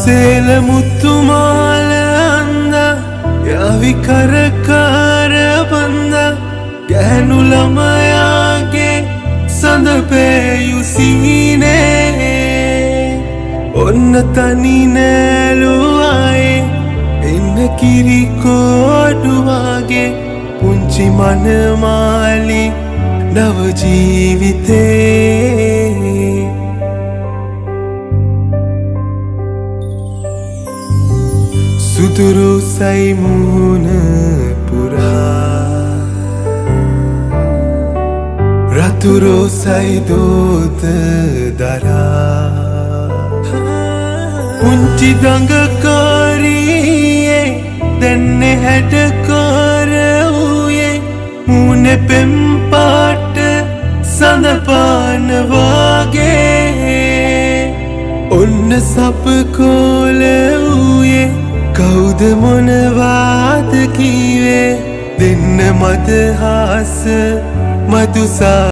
සේල මුතුමාල අන්ද යාවි කරකාර බන්ද ගැහණු ළමයාගේ සඳ පෙයුසීනේ ඔන්න තනි නෑලුවායේ එන්න කිරි කෝඩුවාගේ පුංචි මනමාලි නව ජීවිතේ සුදුරු සයි මුහුණ පුරා රතු රෝසයි දෝත දරා පුංචි දඟකාරියේ දැන්නේ හැඩකාර වූයේ මූණේ පෙම් පාට සඳපාන වාගේ ඔන්න සපකෝල වූයේ කවුද මොනවාද කීවේ දෙන්න මදහස මදුසා